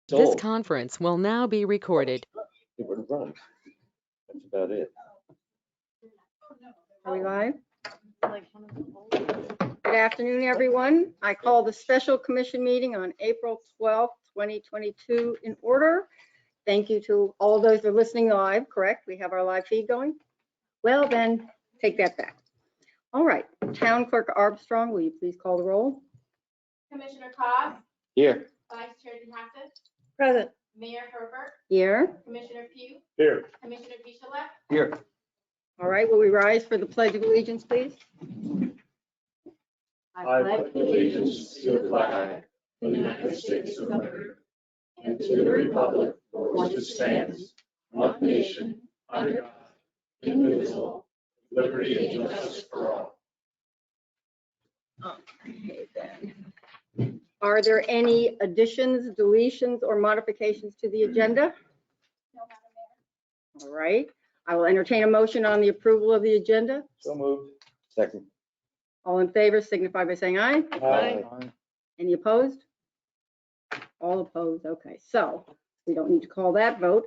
This conference will now be recorded. It would run. That's about it. Are we live? Good afternoon, everyone. I call the special commission meeting on April 12th, 2022 in order. Thank you to all those that are listening live, correct? We have our live feed going? Well, then, take that back. All right, Town Clerk Armstrong, will you please call the roll? Commissioner Cobb, Here. Vice Chair DeHasis, Present. Mayor Herbert, Here. Commissioner Pugh, Here. Commissioner Bichelette. Here. All right, will we rise for the Pledge of Allegiance, please? I pledge allegiance to the flag of the United States of America and to the republic for which it stands, one nation, under God, indivisible, with liberty and justice for all. Okay, then. Are there any additions, deletions, or modifications to the agenda? No, Madam Mayor. All right, I will entertain a motion on the approval of the agenda. So moved. Second. All in favor signify by saying aye. Aye. Any opposed? All opposed, okay. So we don't need to call that vote.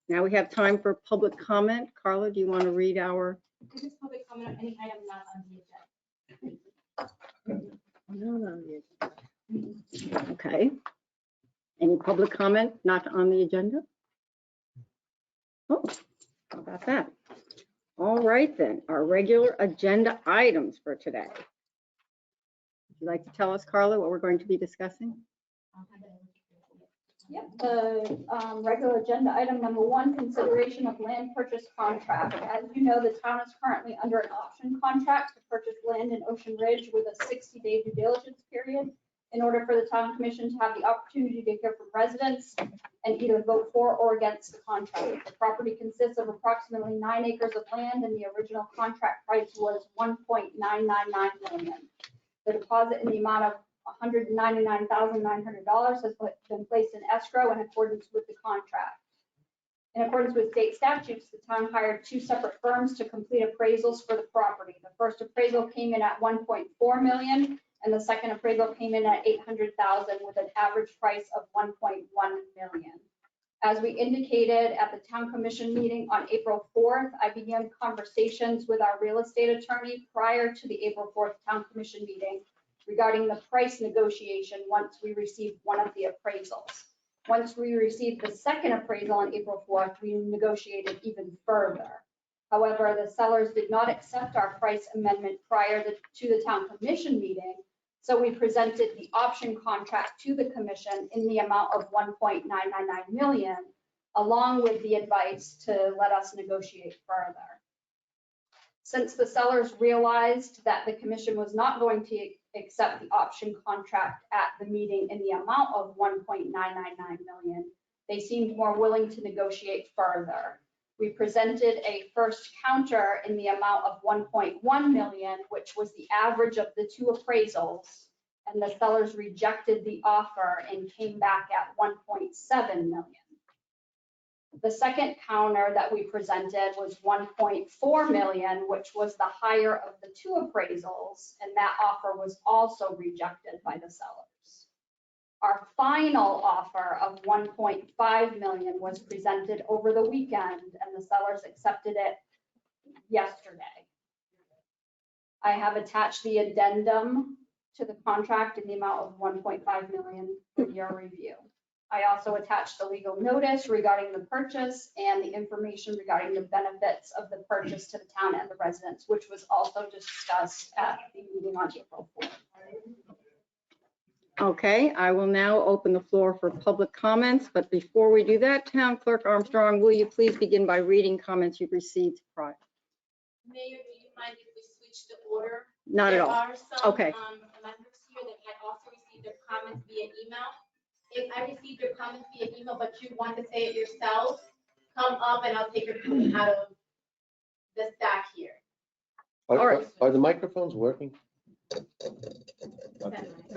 Now we have time for public comment. Carla, do you want to read our? This is public comment on any item not on the agenda. Okay. Any public comment not on the agenda? Oh, how about that? All right then, our regular agenda items for today. Would you like to tell us, Carla, what we're going to be discussing? Yep, the regular agenda item number 1, consideration of land purchase contract. As you know, the town is currently under an option contract to purchase land in Ocean Ridge with a 60-day due diligence period in order for the town commission to have the opportunity to hear from residents and either vote for or against the contract. The property consists of approximately 9 acres of land and the original contract price was $1.999 million. The deposit in the amount of $199,900 has been placed in escrow in accordance with the contract. In accordance with state statutes, the town hired 2 separate firms to complete appraisals for the property. The first appraisal came in at $1.4 million, and the second appraisal came in at $800,000 with an average price of $1.1 million. As we indicated at the town commission meeting on April 4th, I began conversations with our real estate attorney prior to the April 4th town commission meeting regarding the price negotiation once we received one of the appraisals. Once we received the second appraisal on April 4th, we negotiated even further. However, the sellers did not accept our price amendment prior to the town commission meeting, so we presented the option contract to the commission in the amount of $1.999 million, along with the advice to let us negotiate further. Since the sellers realized that the commission was not going to accept the option contract at the meeting in the amount of $1.999 million, they seemed more willing to negotiate further. We presented a first counter in the amount of $1.1 million, which was the average of the 2 appraisals, and the sellers rejected the offer and came back at $1.7 million. The second counter that we presented was $1.4 million, which was the higher of the 2 appraisals, and that offer was also rejected by the sellers. Our final offer of $1.5 million was presented over the weekend, and the sellers accepted it yesterday. I have attached the addendum to the contract in the amount of $1.5 million for your review. I also attached the legal notice regarding the purchase and the information regarding the benefits of the purchase to the town and the residents, which was also discussed at the meeting on April 4th. Okay, I will now open the floor for public comments, but before we do that, Town Clerk Armstrong, will you please begin by reading comments you've received prior? Mayor, do you mind if we switch the order? Not at all. There are some Okay. members here that had also received their comments via email. If I received your comments via email, but you want to say it yourself, come up and I'll take your comment out of the stack here. All right. Are the microphones working?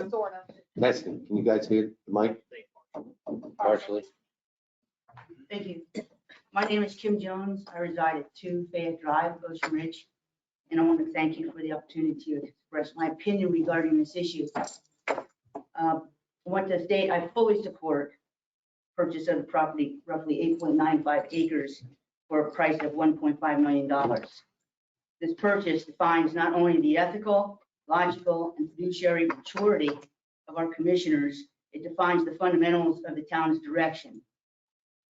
Sort of. Nice. Can you guys hear the mic? Partially. Thank you. My name is Kim Jones. I reside at 2 Fayette Drive, Ocean Ridge, and I want to thank you for the opportunity to express my opinion regarding this issue. I want to state I fully support purchase of the property, roughly 8.95 acres, for a price of $1.5 million. This purchase defines not only the ethical, logical, and fiduciary maturity of our commissioners, it defines the fundamentals of the town's direction.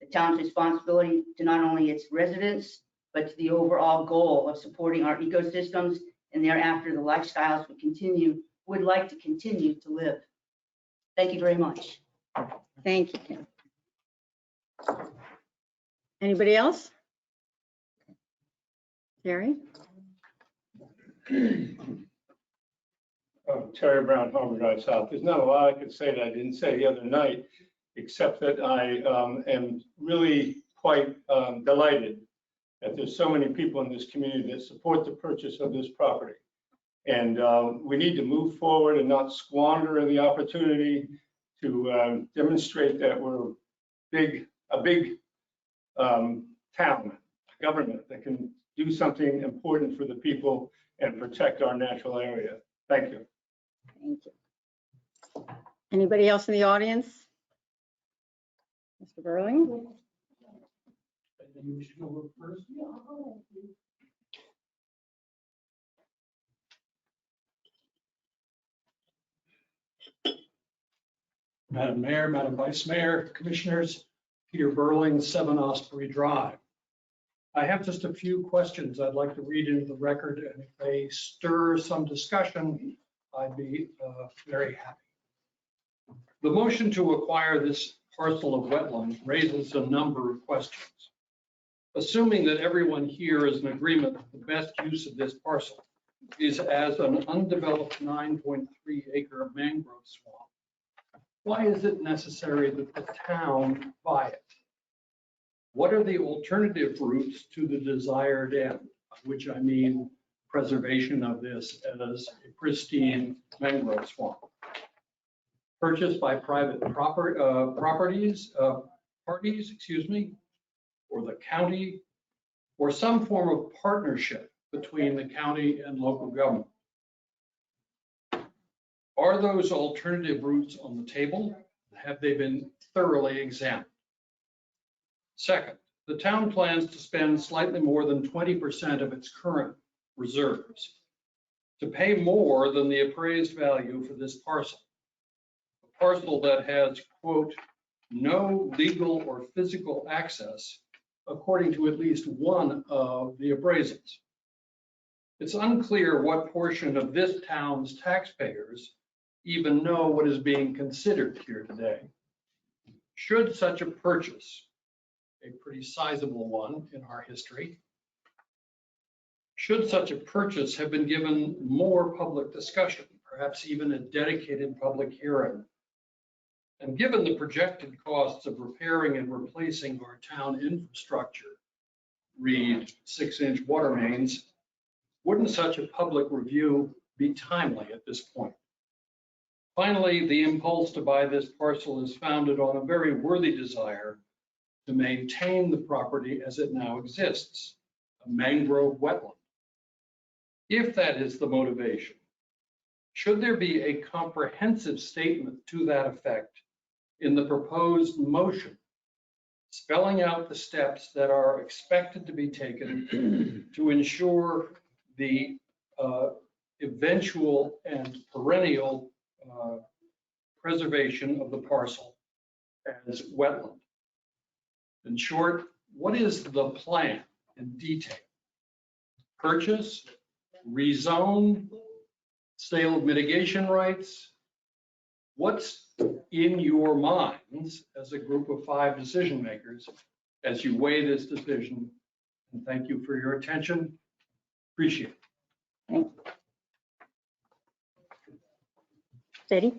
The town's responsibility to not only its residents, but to the overall goal of supporting our ecosystems and thereafter the lifestyles we would like to continue to live. Thank you very much. Thank you, Kim. Anybody else? Terry? Terry Brown, Harbor Drive South. There's not a lot I could say that I didn't say the other night, except that I am really quite delighted that there's so many people in this community that support the purchase of this property. And we need to move forward and not squander the opportunity to demonstrate that we're a big town, government that can do something important for the people and protect our natural area. Thank you. Thank you. Anybody else in the audience? Mr. Burling? Madam Mayor, Madam Vice Mayor, Commissioners, Peter Burling, 7 Osprey Drive. I have just a few questions I'd like to read into the record, and if they stir some discussion, I'd be very happy. The motion to acquire this parcel of wetland raises a number of questions. Assuming that everyone here is in agreement that the best use of this parcel is as an undeveloped 9.3 acre mangrove swamp, why is it necessary that the town buy it? What are the alternative routes to the desired end, by which I mean preservation of this as a pristine mangrove swamp? Purchased by private parties, or the county, or some form of partnership between the county and local government. Are those alternative routes on the table? Have they been thoroughly examined? Second, the town plans to spend slightly more than 20% of its current reserves to pay more than the appraised value for this parcel. A parcel that has, quote, no legal or physical access, according to at least one of the appraisals. It's unclear what portion of this town's taxpayers even know what is being considered here today. Should such a purchase, a pretty sizable one in our history, should such a purchase have been given more public discussion, perhaps even a dedicated public hearing, and given the projected costs of repairing and replacing our town infrastructure, read 6-inch water mains, wouldn't such a public review be timely at this point? Finally, the impulse to buy this parcel is founded on a very worthy desire to maintain the property as it now exists, a mangrove wetland. If that is the motivation, should there be a comprehensive statement to that effect in the proposed motion, spelling out the steps that are expected to be taken to ensure the eventual and perennial preservation of the parcel as wetland? In short, what is the plan in detail? Purchase, rezone, sale of mitigation rights? What's in your minds as a group of 5 decision makers as you weigh this decision? And thank you for your attention. Appreciate it. Betty?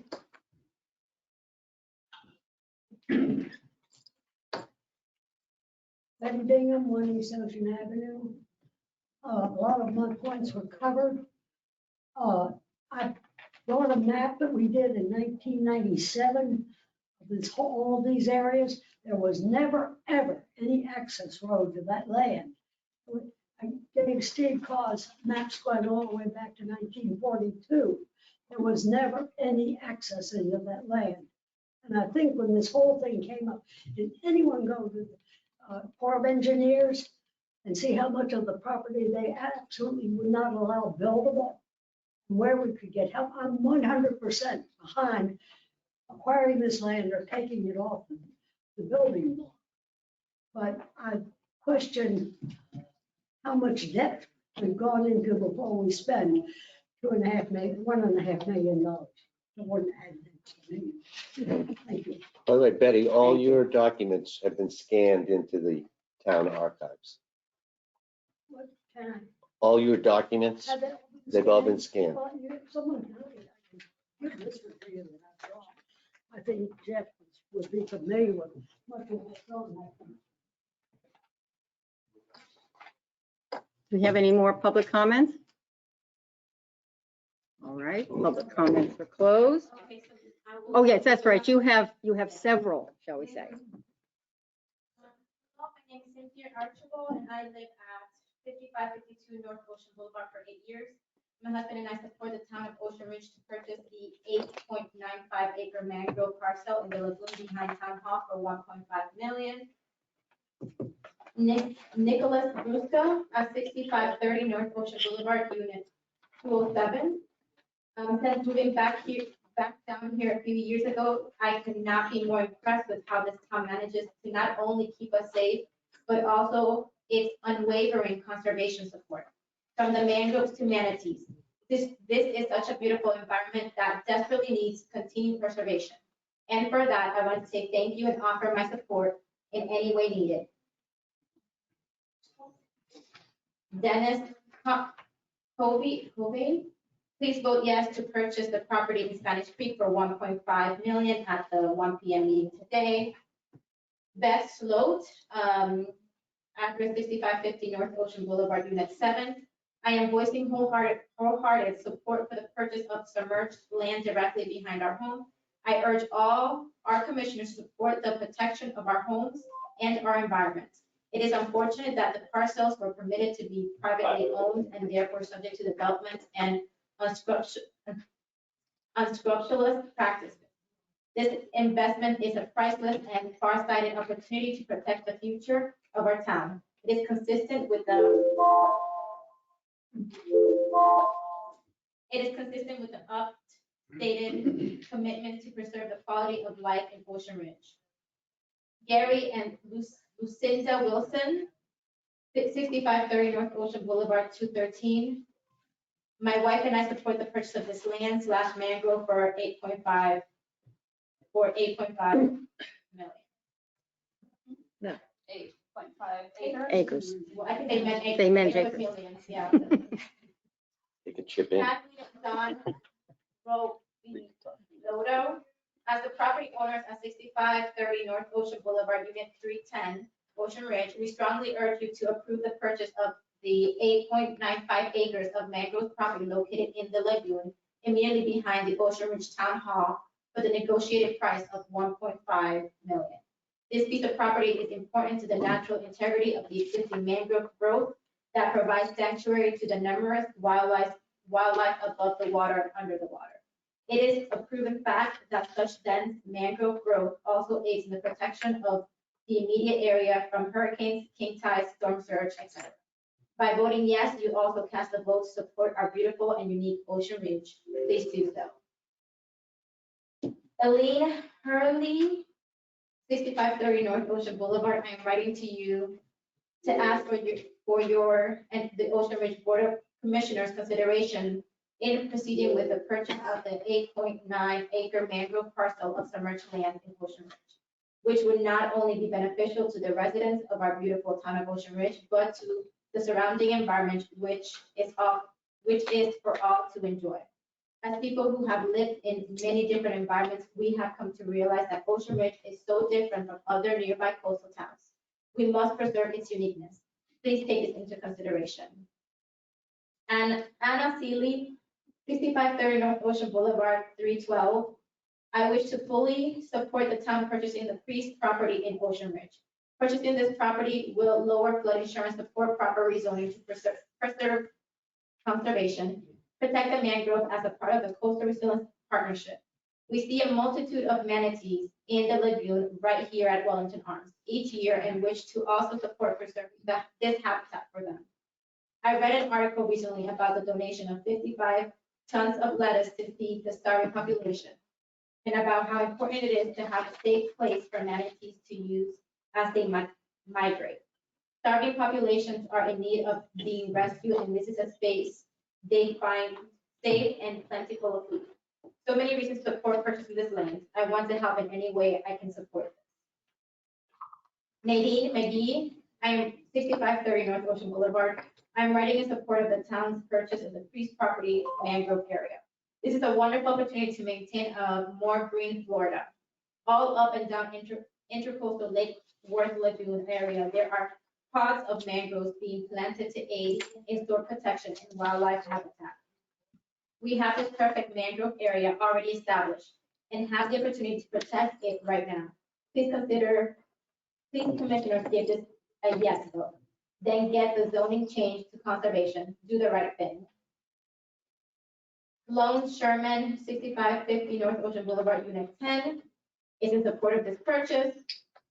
Betty Bingham, 1 East Ocean Avenue. A lot of my points were covered. I brought a map that we did in 1997 of this whole, all these areas. There was never, ever any access road to that land. I gave Steve Cause maps going all the way back to 1942. There was never any access into that land. And I think when this whole thing came up, did anyone go to the Corps of Engineers and see how much of the property they absolutely would not allow buildable? Where we could get help? I'm 100% behind acquiring this land or taking it off the building law. But I question how much debt we've gone into before we spend $1.5 million. I wouldn't add that to me. Thank you. By the way, Betty, all your documents have been scanned into the town archives. What can I? All your documents, Have they all been they've all been scanned. Well, someone can look at it. I can give this one to you that I draw. I think Jeff would be familiar with much of what's on that. Do we have any more public comments? All right, public comments are closed. Okay, so I will- Oh, yes, that's right. You have several, shall we say. My name is Cynthia Archibald, and I live at 5552 North Ocean Boulevard for 8 years. My husband and I support the town of Ocean Ridge to purchase the 8.95 acre mangrove parcel in the lagoon behind Town Hall for 1.5 million. Nicholas Brusca at 6530 North Ocean Boulevard, Unit 207. Since moving back down here a few years ago, I could not be more impressed with how this town manages to not only keep us safe, but also its unwavering conservation support. From the mangroves to manatees. This is such a beautiful environment that desperately needs continued preservation. And for that, I want to say thank you and offer my support in any way needed. Dennis Covey, please vote yes to purchase the property in Spanish Creek for 1.5 million at the 1 p.m. meeting today. Beth Sloat, address 6550 North Ocean Boulevard, Unit 7. I am voicing wholehearted support for the purchase of submerged land directly behind our home. I urge all our commissioners to support the protection of our homes and our environment. It is unfortunate that the parcels were permitted to be privately owned and therefore subject to development and unscrupulous practices. This investment is a priceless and far-sighted opportunity to protect the future of our town. It is consistent with the updated commitment to preserve the quality of life in Ocean Ridge. Gary and Lucinda Wilson, 6530 North Ocean Boulevard, 213. My wife and I support the purchase of this land / mangrove for 8.5 million. 8.5 Acres. Well, I think they meant acres. They meant It was acres. millions, yeah. They could chip in. Kathleen and Don Lodo, as the property owners at 6530 North Ocean Boulevard, Unit 310, Ocean Ridge, we strongly urge you to approve the purchase of the 8.95 acres of mangrove property located in the lagoon immediately behind the Ocean Ridge Town Hall for the negotiated price of 1.5 million. This piece of property is important to the natural integrity of the existing mangrove growth that provides sanctuary to the numerous wildlife above the water and under the water. It is a proven fact that such dense mangrove growth also aids in the protection of the immediate area from hurricanes, king tides, storm surge, etc. By voting yes, you also cast a vote to support our beautiful and unique Ocean Ridge. Please do so. Aline Hurley, 6530 North Ocean Boulevard. I am writing to you to ask for your and the Ocean Ridge Board of Commissioners consideration in proceeding with the purchase of the 8.9 acre mangrove parcel of submerged land in Ocean Ridge, which would not only be beneficial to the residents of our beautiful town of Ocean Ridge, but to the surrounding environment, which is for all to enjoy. As people who have lived in many different environments, we have come to realize that Ocean Ridge is so different from other nearby coastal towns. We must preserve its uniqueness. Please take this into consideration. And Anna Seeley, 6530 North Ocean Boulevard, 312. I wish to fully support the town purchasing the Priest property in Ocean Ridge. Purchasing this property will lower flood insurance, support proper rezoning to preserve conservation, protect the mangrove as a part of the Coastal Resilience Partnership. We see a multitude of manatees in the lagoon right here at Wellington Arms each year and wish to also support preserving this habitat for them. I read an article recently about the donation of 55 tons of lettuce to feed the starving population, and about how important it is to have a safe place for manatees to use as they migrate. Starving populations are in need of being rescued, and this is a space they find safe and plentiful of food. So many reasons to support purchasing this land. I want to help in any way I can support this. Nadine McGee, I am 6530 North Ocean Boulevard. I'm writing in support of the town's purchase of the Priest property mangrove area. This is a wonderful opportunity to maintain a more green Florida. All up and down intercoastal Lake Worth Lagoon area, there are pods of mangroves being planted to aid in storm protection and wildlife habitat. We have this perfect mangrove area already established and have the opportunity to protect it right now. Please commissioners, give this a yes vote. Then get the zoning change to conservation. Do the right thing. Lone Sherman, 6550 North Ocean Boulevard, Unit 10, is in support of this purchase.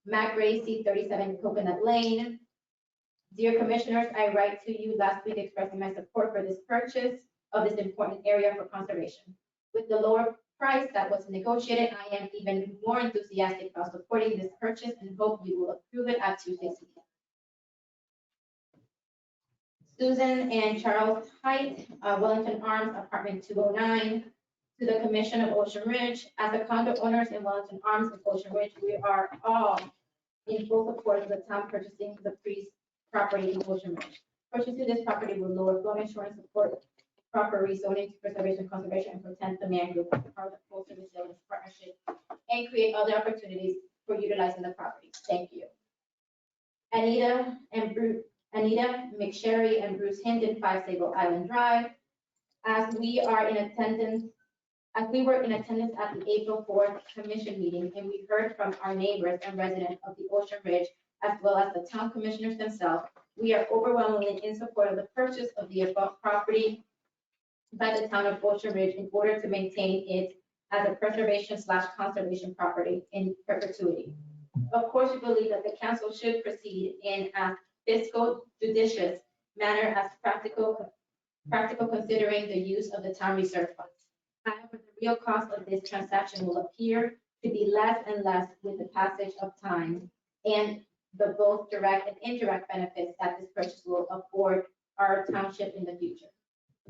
Mac Gracie, 37 Coconut Lane. Dear Commissioners, I write to you last week expressing my support for this purchase of this important area for conservation. With the lower price that was negotiated, I am even more enthusiastic about supporting this purchase and hope you will approve it at Tuesday's meeting. Susan and Charles Height, Wellington Arms, apartment 209, to the Commission of Ocean Ridge. As the condo owners in Wellington Arms and Ocean Ridge, we are all in full support of the town purchasing the Priest property in Ocean Ridge. Purchasing this property will lower flood insurance, support proper rezoning to preservation, conservation, and protect the mangrove as part of the coastal resilience partnership, and create other opportunities for utilizing the property. Thank you. Anita McSherry and Bruce Hinton, 5 Sable Island Drive. As we were in attendance at the April 4th commission meeting, and we heard from our neighbors and residents of the Ocean Ridge, as well as the town commissioners themselves, we are overwhelmingly in support of the purchase of the above property by the town of Ocean Ridge in order to maintain it as a preservation/conservation property in perpetuity. Of course, we believe that the council should proceed in a fiscal judicious manner as practical considering the use of the town reserve funds. However, the real cost of this transaction will appear to be less and less with the passage of time and the both direct and indirect benefits that this purchase will afford our township in the future.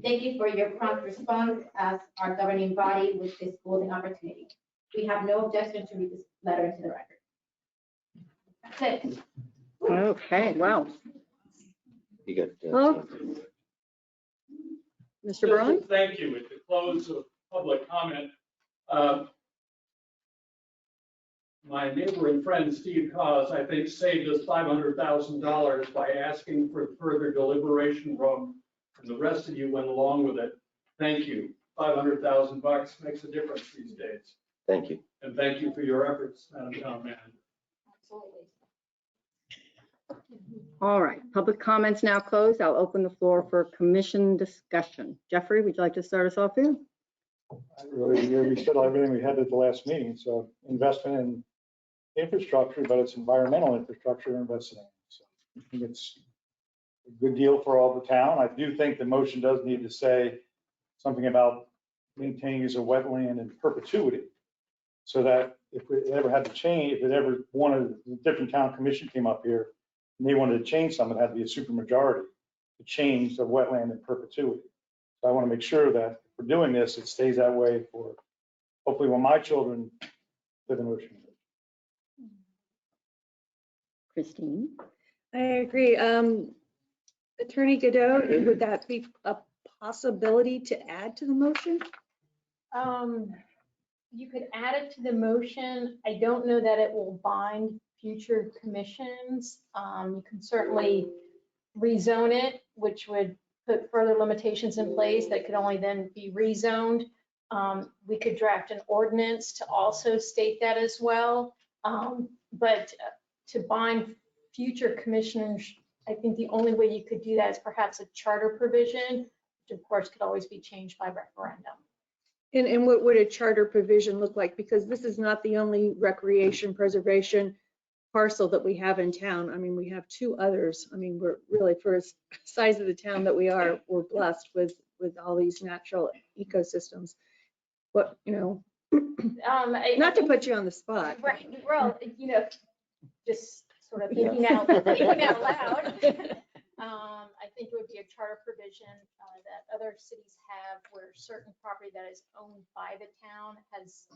Thank you for your prompt response as our governing body with this golden opportunity. We have no objection to read this letter into the record. That's it. Okay, wow. You got, Oh. Mr. Berlin? Thank you. At the close of public comment, my neighbor and friend, Steve Cause, I think saved us $500,000 by asking for further deliberation room, and the rest of you went along with it. Thank you. $500,000 makes a difference these days. thank you. And thank you for your efforts, Madam Town Manager. All right, public comments now closed. I'll open the floor for commission discussion. Jeffrey, would you like to start us off here? We said everything we had at the last meeting, so investment in infrastructure, but it's environmental infrastructure investing in. So I think it's a good deal for all the town. I do think the motion does need to say something about maintaining as a wetland in perpetuity, so that if it ever had to change, if it ever wanted, a different town commission came up here and they wanted to change something, it had to be a supermajority to change the wetland in perpetuity. So I want to make sure that if we're doing this, it stays that way for hopefully when my children live in Ocean Ridge. Christine? I agree. Attorney Godot, would that be a possibility to add to the motion? You could add it to the motion. I don't know that it will bind future commissions. You can certainly rezone it, which would put further limitations in place that could only then be rezoned. We could draft an ordinance to also state that as well. But to bind future commissioners, I think the only way you could do that is perhaps a charter provision, which of course could always be changed by referendum. And what would a charter provision look like? Because this is not the only recreation preservation parcel that we have in town. I mean, we have two others. I mean, we're really, for the size of the town that we are, we're blessed with all these natural ecosystems. What, not to put you on the spot. Right, well, just sort of thinking out loud. I think it would be a charter provision that other cities have where certain property that is owned by the town has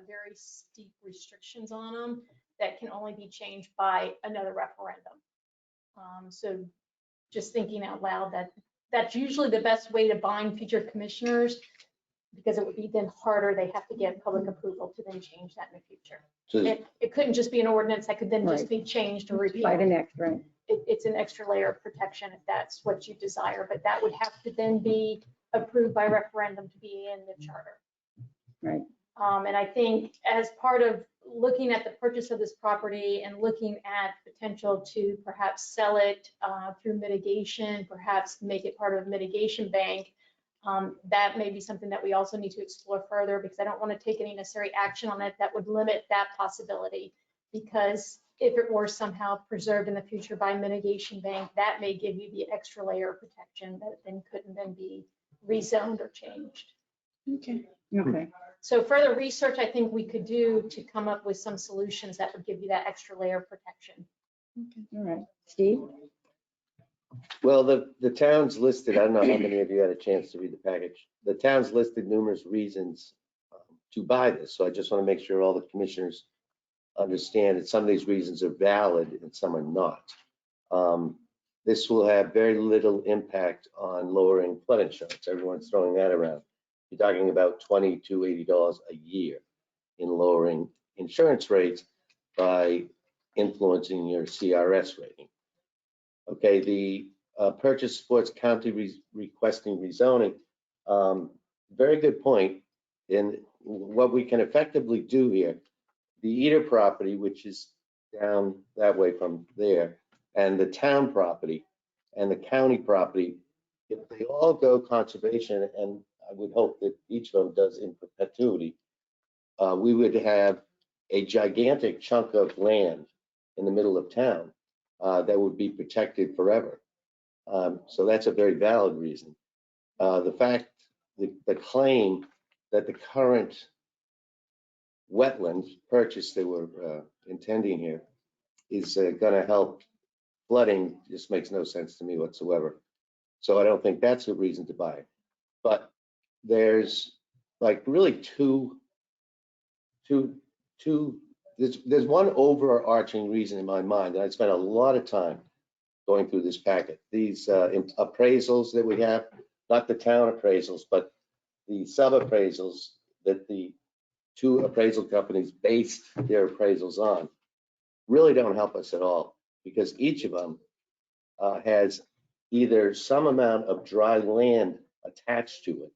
very steep restrictions on them that can only be changed by another referendum. So just thinking out loud, that's usually the best way to bind future commissioners, because it would be then harder. They have to get public approval to then change that in the future. So It couldn't just be an ordinance that could then just be changed or repealed. By the next, right? It's an extra layer of protection if that's what you desire, but that would have to then be approved by referendum to be in the charter. Right. And I think as part of looking at the purchase of this property and looking at potential to perhaps sell it through mitigation, perhaps make it part of a mitigation bank, that may be something that we also need to explore further, because I don't want to take any necessary action on it that would limit that possibility. Because if it were somehow preserved in the future by mitigation bank, that may give you the extra layer of protection that then couldn't then be rezoned or changed. Okay. Okay. So further research, I think we could do to come up with some solutions that would give you that extra layer of protection. All right. Steve? Well, the towns listed, I don't know how many of you had a chance to read the package. The towns listed numerous reasons to buy this. So I just want to make sure all the commissioners understand that some of these reasons are valid and some are not. This will have very little impact on lowering flood insurance. Everyone's throwing that around. You're talking about $20 to $80 a year in lowering insurance rates by influencing your CRS rating. Okay, the purchase supports county requesting rezoning. Very good point. And what we can effectively do here, the Eder property, which is down that way from there, and the town property and the county property, if they all go conservation, and I would hope that each of them does in perpetuity, we would have a gigantic chunk of land in the middle of town that would be protected forever. So that's a very valid reason. The fact, the claim that the current wetland purchase they were intending here is going to help flooding just makes no sense to me whatsoever. So I don't think that's a reason to buy it. But there's like really there's one overarching reason in my mind, and I spent a lot of time going through this packet. These appraisals that we have, not the town appraisals, but the sub-appraisals that the two appraisal companies based their appraisals on, really don't help us at all, because each of them has either some amount of dry land attached to it,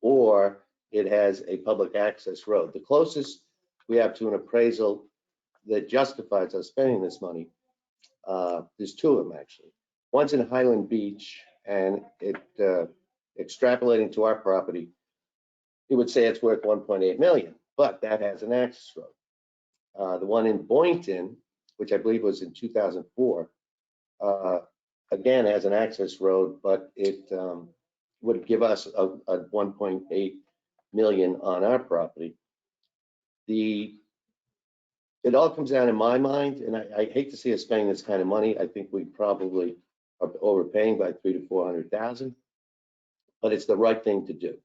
or it has a public access road. The closest we have to an appraisal that justifies us spending this money, there's two of them actually. One's in Highland Beach, and it extrapolating to our property, it would say it's worth 1.8 million, but that has an access road. The one in Boynton, which I believe was in 2004, again has an access road, but it would give us a 1.8 million on our property. It all comes down in my mind, and I hate to see us spending this kind of money. I think we probably are overpaying by 300,000 to 400,000, but it's the right thing to do.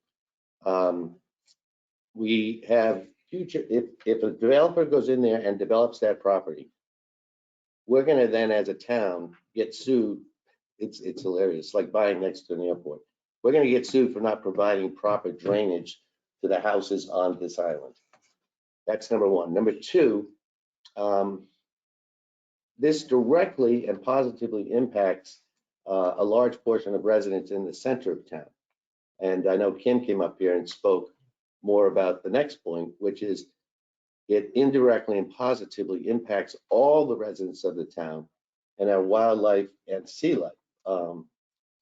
We have future, if a developer goes in there and develops that property, we're going to then, as a town, get sued. It's hilarious, like buying next to an airport. We're going to get sued for not providing proper drainage to the houses on this island. That's number one. Number two, this directly and positively impacts a large portion of residents in the center of town. And I know Kim came up here and spoke more about the next point, which is it indirectly and positively impacts all the residents of the town and our wildlife and sea life.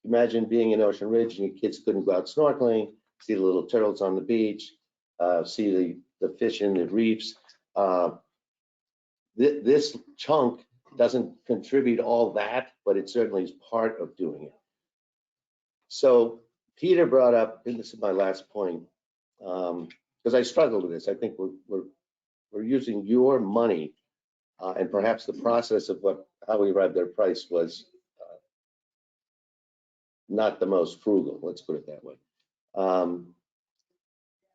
Imagine being in Ocean Ridge and your kids couldn't go out snorkeling, see the little turtles on the beach, see the fish in the reefs. This chunk doesn't contribute all that, but it certainly is part of doing it. So Peter brought up, and this is my last point, because I struggled with this. I think we're using your money, and perhaps the process of how we arrived at our price was not the most frugal, let's put it that way.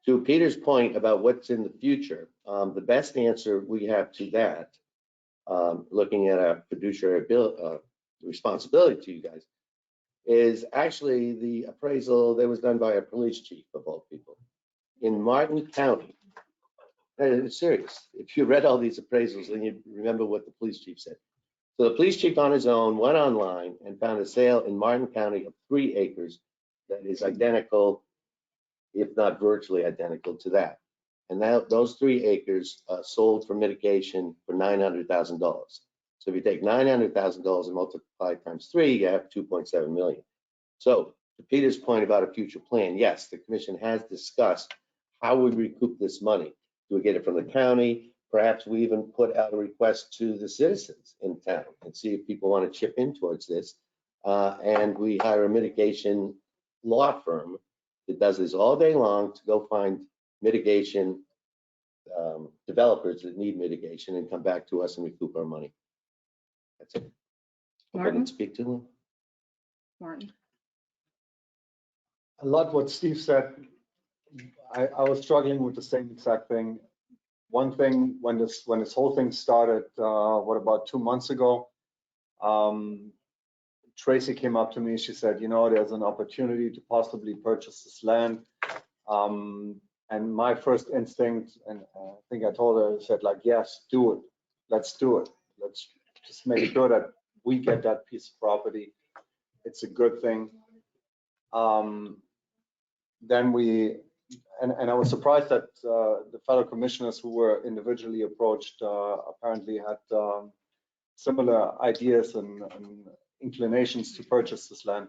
To Peter's point about what's in the future, the best answer we have to that, looking at a fiduciary responsibility to you guys, is actually the appraisal that was done by a police chief of all people in Martin County. And it's serious. If you read all these appraisals, then you remember what the police chief said. So the police chief on his own went online and found a sale in Martin County of 3 acres that is identical, if not virtually identical to that. And now those 3 acres sold for mitigation for $900,000. So if you take $900,000 and multiply times 3, you have 2.7 million. So to Peter's point about a future plan, yes, the commission has discussed how we recoup this money. Do we get it from the county? Perhaps we even put out a request to the citizens in town and see if people want to chip in towards this. And we hire a mitigation law firm that does this all day long to go find mitigation developers that need mitigation and come back to us and recoup our money. That's it. I Martin? didn't speak to them. Martin. A lot what Steve said, I was struggling with the same exact thing. One thing, when this whole thing started, what, about 2 months ago, Tracy came up to me. She said, you know, there's an opportunity to possibly purchase this land. And my first instinct, and I think I told her, I said, like, yes, do it. Let's do it. Let's just make sure that we get that piece of property. It's a good thing. Then we, and I was surprised that the fellow commissioners who were individually approached apparently had similar ideas and inclinations to purchase this land.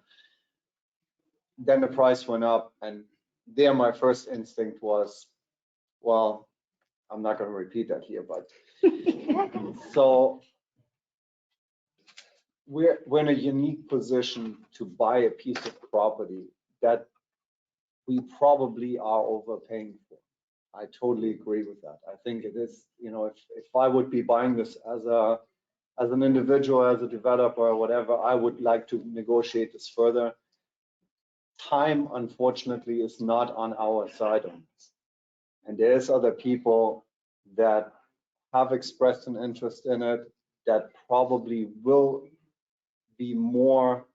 Then the price went up, and there my first instinct was, well, I'm not going to repeat that here, but so we're in a unique position to buy a piece of property that we probably are overpaying for. I totally agree with that. I think it is, you know, if I would be buying this as an individual, as a developer or whatever, I would like to negotiate this further. Time, unfortunately, is not on our side on this. And there's other people that have expressed an interest in it that probably will be more,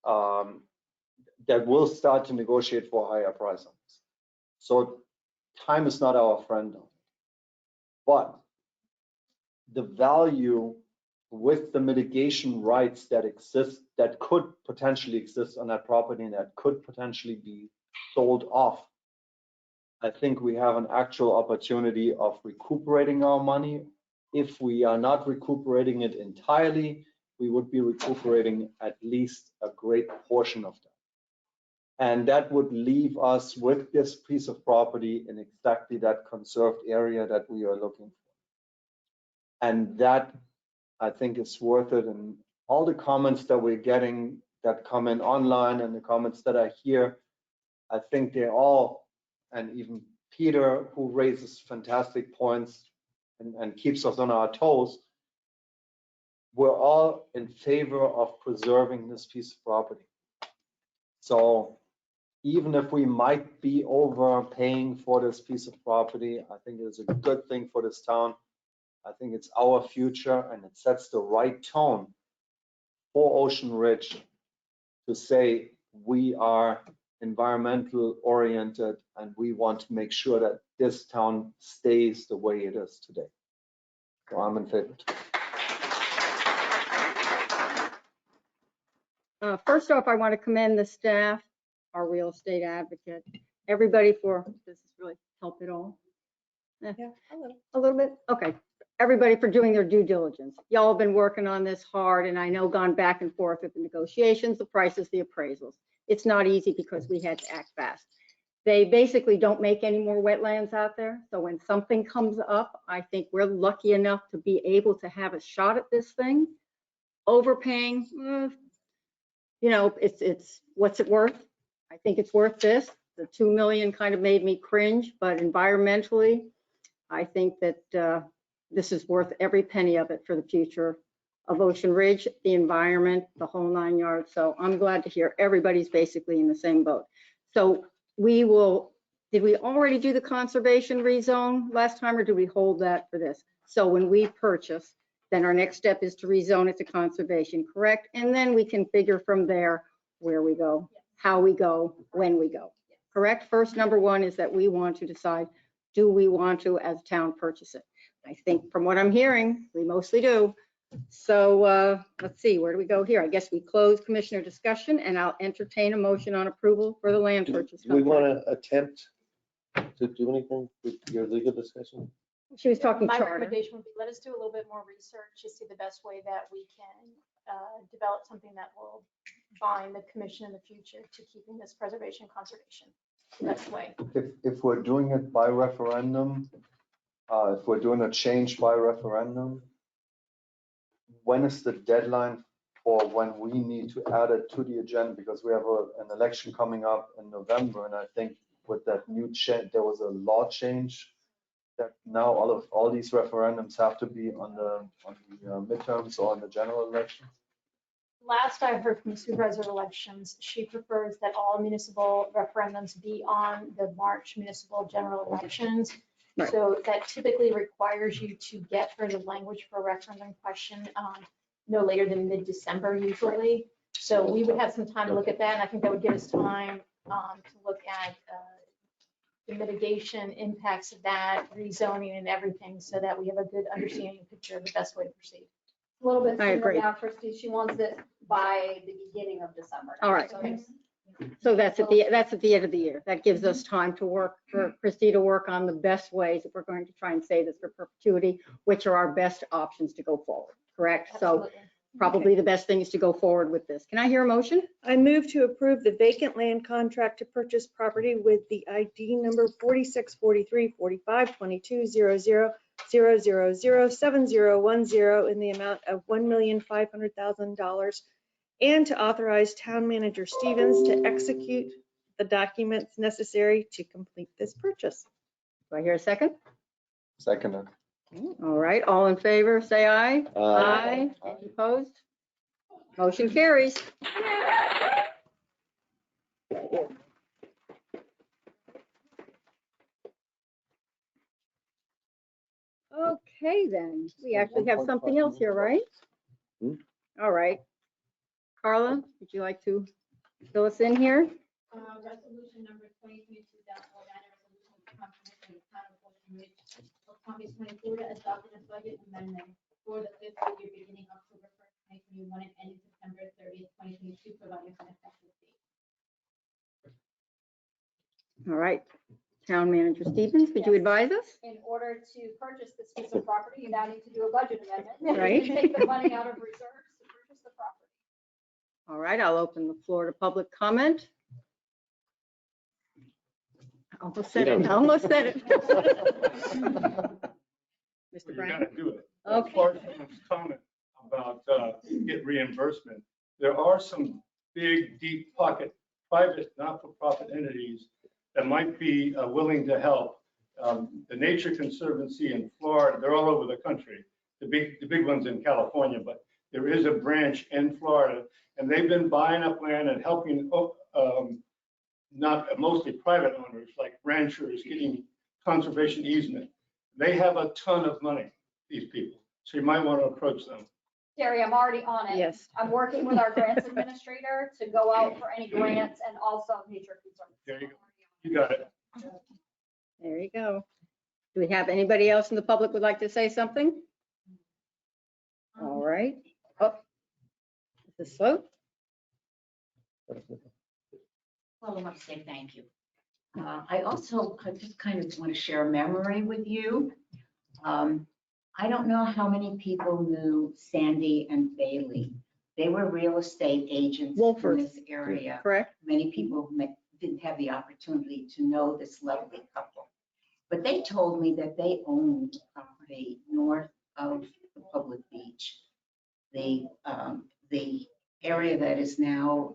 that will start to negotiate for a higher price on this. So time is not our friend on it. But the value with the mitigation rights that exist, that could potentially exist on that property and that could potentially be sold off, I think we have an actual opportunity of recuperating our money. If we are not recuperating it entirely, we would be recuperating at least a great portion of that. And that would leave us with this piece of property in exactly that conserved area that we are looking for. And that, I think, is worth it. And all the comments that we're getting that come in online and the comments that I hear, I think they all, and even Peter, who raises fantastic points and keeps us on our toes, we're all in favor of preserving this piece of property. So even if we might be overpaying for this piece of property, I think it's a good thing for this town. I think it's our future, and it sets the right tone for Ocean Ridge to say we are environmental oriented and we want to make sure that this town stays the way it is today. So I'm in favor. First off, I want to commend the staff, our real estate advocate, everybody for, does this really help at all? Yeah, A little bit? Okay. Everybody for doing their due diligence. Y'all have been working on this hard, and I know gone back and forth with the negotiations, the prices, the appraisals. It's not easy because we had to act fast. They basically don't make any more wetlands out there. So when something comes up, I think we're lucky enough to be able to have a shot at this thing. Overpaying, it's what's it worth? I think it's worth this. The 2 million kind of made me cringe, but environmentally, I think that this is worth every penny of it for the future of Ocean Ridge, the environment, the whole 9 yards. So I'm glad to hear everybody's basically in the same boat. So did we already do the conservation rezone last time, or do we hold that for this? So when we purchase, then our next step is to rezone it to conservation, correct? And then we can figure from there where we go, how we go, when we go, correct? First, number one is that we want to decide, do we want to, as a town, purchase it? I think from what I'm hearing, we mostly do. So let's see, where do we go here? I guess we close commissioner discussion, and I'll entertain a motion on approval for the land purchase. Do we want to attempt to do anything with your legal discussion? She was talking My charter. recommendation would be, let us do a little bit more research to see the best way that we can develop something that will bind the commission in the future to keeping this preservation conservation the best way. If we're doing it by referendum, if we're doing a change by referendum, when is the deadline for when we need to add it to the agenda? Because we have an election coming up in November, and I think with that new change, there was a law change that now all these referendums have to be on the midterms or on the general election. Last I heard from the supervisor of elections, she prefers that all municipal referendums be on the March municipal general elections. Right. So that typically requires you to get her the language for a referendum question no later than mid-December usually. So we would have some time to look at that, and I think that would give us time to look at the mitigation impacts of that, rezoning and everything, so that we have a good understanding and picture of the best way to proceed. A little bit I sooner agree. now, Christie. She wants it by the beginning of December. now. All right. So it's- So that's at the end of the year. That gives us time to work, for Christie to work on the best ways, if we're going to try and say this for perpetuity, which are our best options to go forward, correct? So Absolutely. probably the best thing is to go forward with this. Can I hear a motion? I move to approve the vacant land contract to purchase property with the ID number 4643452200007010 in the amount of $1,500,000, and to authorize town manager Stevens to execute the documents necessary to complete this purchase. Do I hear a second? Second. All right, all in favor, say aye. Aye. Any opposed? Motion carries. Okay, then, we actually have something else here, right? Hmm? All right. Carla, would you like to fill us in here? Resolution number 2022-09, resolution of the Commission of the Town of Ocean Ridge of County 24 to adopt a budget amendment for the fiscal year beginning October 1st, 2021 and ending September 30th, 2022, providing an effective date. All right. Town Manager Stevens, could you Yes. advise us? In order to purchase this piece of property, you now need to do a budget amendment. Right. And take the money out of reserves to purchase the property. All right, I'll open the floor to public comment. Almost said it, almost said it. Mr. You Brown? gotta do it. Okay. As far as someone's comment about get reimbursement, there are some big, deep pocket, private, not-for-profit entities that might be willing to help. The Nature Conservancy in Florida, they're all over the country. The big ones in California, but there is a branch in Florida, and they've been buying up land and helping not mostly private owners, like ranchers getting conservation easement. They have a ton of money, these people. So you might want to approach them. Terry, I'm already on it. Yes. I'm working with our grants administrator to go out for any grants and also nature conservancy. There you go. You got it. There you go. Do we have anybody else in the public would like to say something? All right. Oh, Mrs. Sloat? Well, I want to say thank you. I just kind of want to share a memory with you. I don't know how many people knew Sandy and Bailey. They were real estate agents in Wolfers. this area. Correct? Many people didn't have the opportunity to know this lovely couple. But they told me that they owned property north of the public beach. The area that is now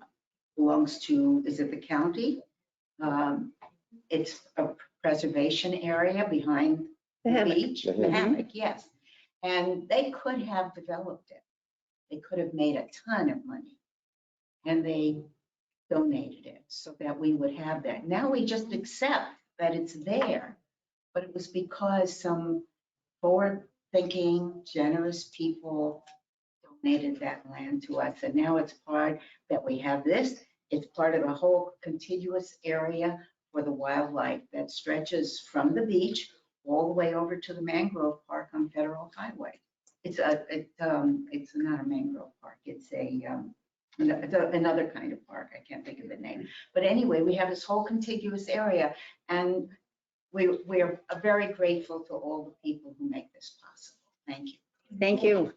belongs to, is it the county? It's a preservation area behind The the hammock. beach. The hammock, yes. And they could have developed it. They could have made a ton of money. And they donated it so that we would have that. Now we just accept that it's there. But it was because some forward-thinking, generous people donated that land to us. And now it's part that we have this. It's part of a whole contiguous area for the wildlife that stretches from the beach all the way over to the mangrove park on Federal Highway. It's not a mangrove park. It's another kind of park. I can't think of the name. But anyway, we have this whole contiguous area, and we're very grateful to all the people who make this possible. Thank you. Thank you.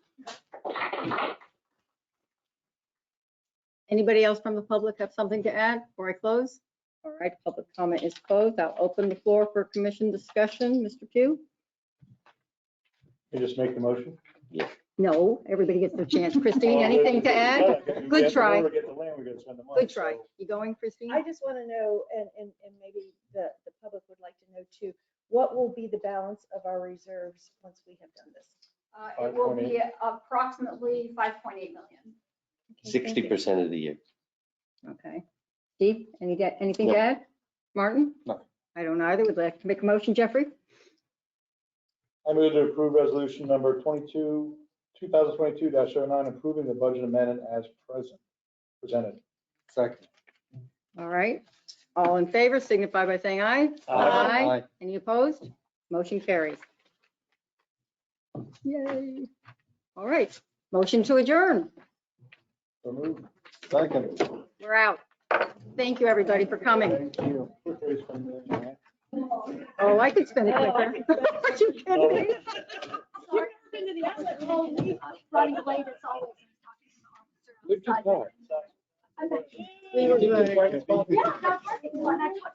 Anybody else from the public have something to add before I close? All right, public comment is closed. I'll open the floor for commission discussion. Mr. Pugh? You just make the motion? No, everybody gets their chance. Christine, anything to add? Good try. In order to get the land, we gotta spend the money. Good try. so- You going, Christine? I just want to know, and maybe the public would like to know too, what will be the balance of our reserves once we have done this? It will be approximately 5.8 million. Okay, thank you. 60% of the year. Okay. Steve, anything to No. add? Martin? No. I don't either. Would like to make a motion, Jeffrey? I move to approve resolution number 2022-09, approving the budget amendment as presented. Second. All right. All in favor signify by saying aye. Aye. Any opposed? Motion carries. Yay. All right. Motion to adjourn. So moved. Second. We're out. Thank you, everybody, for coming. Thank you. Quick raise from the- Oh, I could spend it quicker. Are you kidding me? Running late, it's always. Look at that. We were good. Yeah, that's fun.